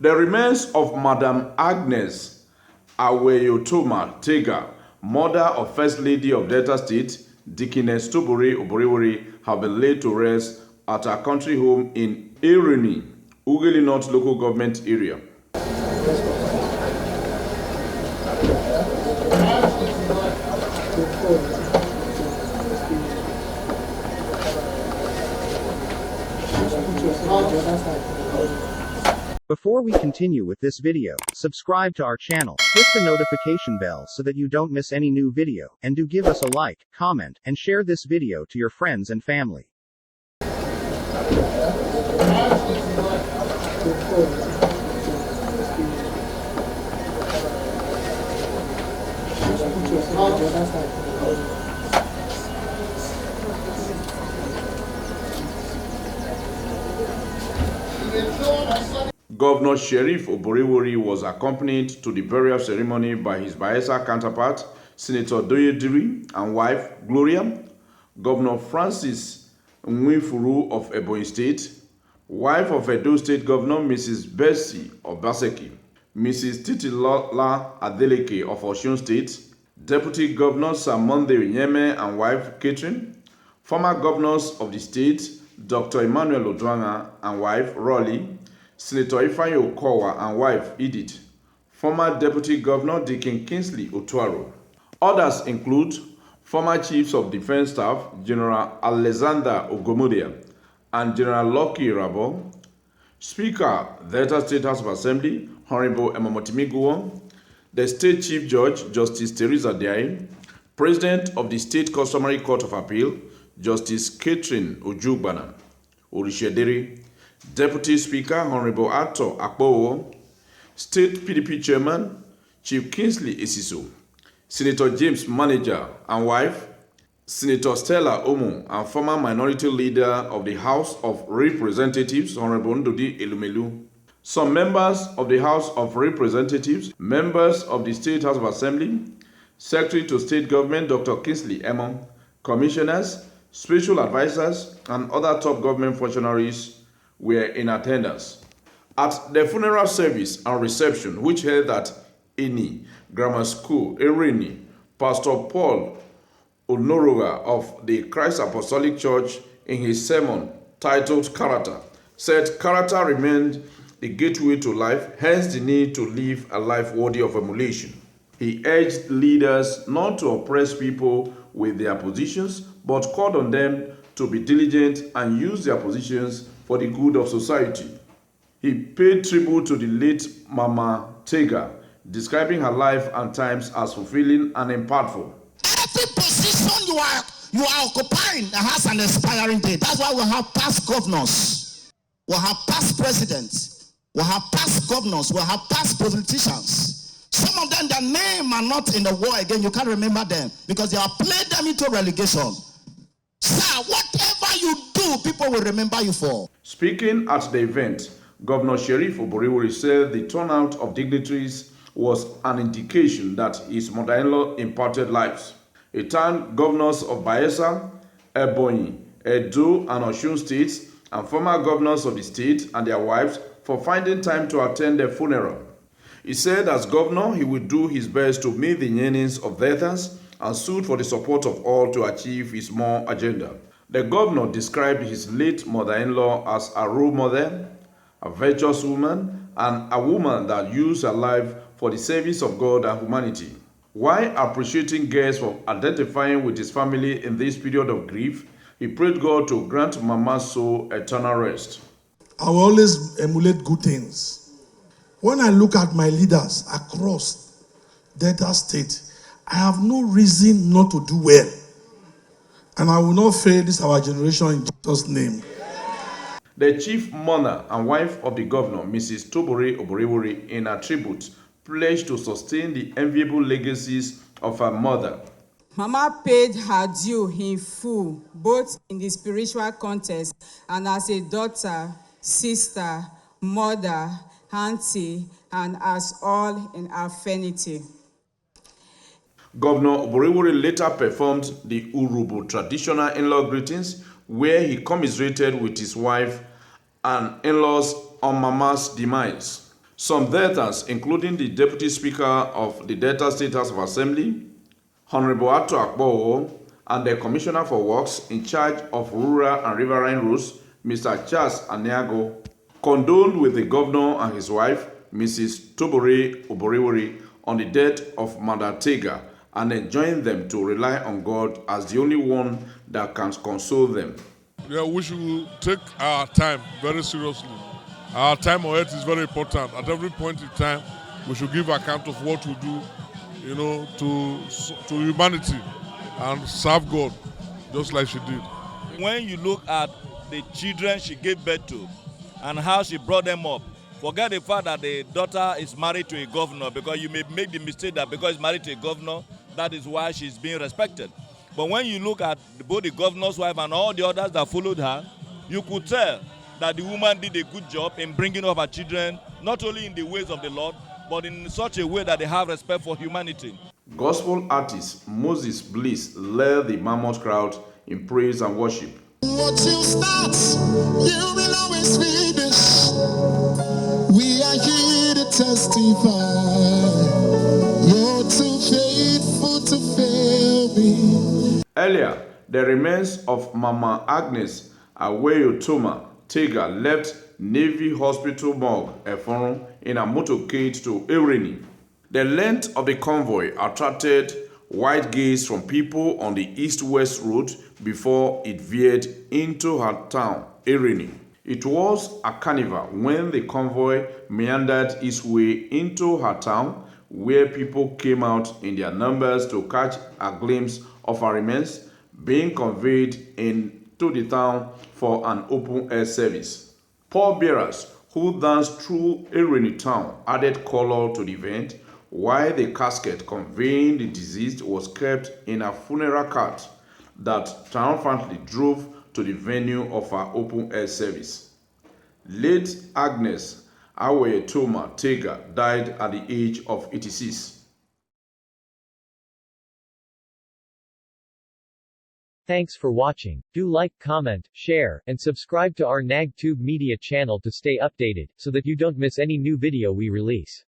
The remains of Madam Agnes Avwenyotoma Tager, mother of First Lady of Delta State, Deaconess Tobore Oborevwori, have been laid to rest at her country home in Evwreni, Ughelli North local government area. Before we continue with this video, subscribe to our channel, click the notification bell so that you don't miss any new video, and do give us a like, comment, and share this video to your friends and family. Governor Sheriff Oborevwori was accompanied to the burial ceremony by his Bayelsa counterpart, Senator Douye Diri and wife, Gloria, Governor Francis Nwifuru of Ebonyi State, wife of Edo State Governor Mrs. Betsy Obaseki, Mrs. Titilola Adeleke of Osun State, Deputy Governor Sir Monday Onyeme and wife, Catherine, former governors of the state, Dr. Emmanuel Uduaghan and wife, Roli, Senator Ifeanyi Okowa and wife, Edith, former Deputy Governor Deacon Kingsley Otuaro. Others include former Chiefs of Defense Staff, General Alexander Ogomudia and General Lucky Irabor, Speaker, Delta State House of Assembly, Honorable Emomotimi Guwor, the State Chief Judge, Justice Theresa Diai, President of the State Customary Court of Appeal, Justice Ojugbana-Orishedere, Deputy Speaker, Honorable Akpowowo, State PDP Chairman, Chief Kingsley Otuaro, Senator James Manager and wife, Senator Stella Omo, and former Minority Leader of the House of Representatives, Honorable Ndudi. Some members of the House of Representatives, members of the State House of Assembly, Secretary to State Government, Dr. Kingsley Otuaro, commissioners, special advisors, and other top government functionaries were in attendance. At the funeral service and reception, which held at Eni Grammar School, Evwreni, Pastor Paul Olorogun of the Christ Apostolic Church, in his sermon titled Character, said character remained the gateway to life, hence the need to live a life worthy of emulation. He urged leaders not to oppress people with their positions, but called on them to be diligent and use their positions for the good of society. He paid tribute to the late Mama Tager, describing her life and times as fulfilling and impactful. Every position you are occupying has an expiring date. That's why we have past governors, we have past presidents, we have past governors, we have past politicians. Some of them, their name are not in the war again. You can't remember them because they have played them into relegation. Sir, whatever you do, people will remember you for. Speaking at the event, Governor Sheriff Oborevwori said the turnout of dignitaries was an indication that his mother-in-law imparted lives. He thanked governors of Bayelsa, Ebonyi, Edo, and Osun states, and former governors of the state and their wives for finding time to attend their funeral. He said as governor, he would do his best to meet the yearnings of veterans and stood for the support of all to achieve his more agenda. The governor described his late mother-in-law as a role model, a virtuous woman, and a woman that used her life for the service of God and humanity. While appreciating guests for identifying with his family in this period of grief, he prayed God to grant Mama's soul eternal rest. I will always emulate good things. When I look at my leaders across Delta State, I have no reason not to do well. And I will not fail this our generation in Jesus' name. The chief mourner and wife of the governor, Mrs. Tobore Oborevwori, in her tribute, pledged to sustain the enviable legacies of her mother. Mama paid her due in full, both in the spiritual context and as a daughter, sister, mother, auntie, and as all in affinity. Governor Oborevwori later performed the Urubu traditional in-law greetings, where he commiserated with his wife and in-laws on Mama's demise. Some debtors, including the Deputy Speaker of the Delta State House of Assembly, Honorable Akpowowo, and the Commissioner for Works in charge of rural and riverine roads, Mr. Charles Aniago, condoled with the governor and his wife, Mrs. Tobore Oborevwori, on the death of Madam Tager, and enjoined them to rely on God as the only one that can console them. Yeah, we should take our time very seriously. Our time on earth is very important. At every point in time, we should give account of what we do, to humanity and serve God, just like she did. When you look at the children she gave birth to and how she brought them up, forget the fact that the daughter is married to a governor, because you may make the mistake that because she's married to a governor, that is why she's being respected. But when you look at both the governor's wife and all the others that followed her, you could tell that the woman did a good job in bringing up her children, not only in the ways of the Lord, but in such a way that they have respect for humanity. Gospel artist Moses Bliss led the mammoth crowd in praise and worship. What you start, you will always finish. We are here to testify. You're too faithful to fail me. Earlier, the remains of Mama Agnes Avwenyotoma Tager left Navy Hospital morgue Evwreni in a motorcade to Evwreni. The length of the convoy attracted wide gaze from people on the east-west road before it veered into her town, Evwreni. It was a carnival when the convoy meandered its way into her town, where people came out in their numbers to catch a glimpse of her remains being conveyed into the town for an open-air service. Pallbearers who danced through Evwreni town added color to the event, while the casket conveying the deceased was kept in a funeral cart that triumphantly drove to the venue of her open-air service. Late Agnes Avwenyotoma Tager died at the age of 86. Thanks for watching. Do like, comment, share, and subscribe to our NagTube Media channel to stay updated, so that you don't miss any new video we release.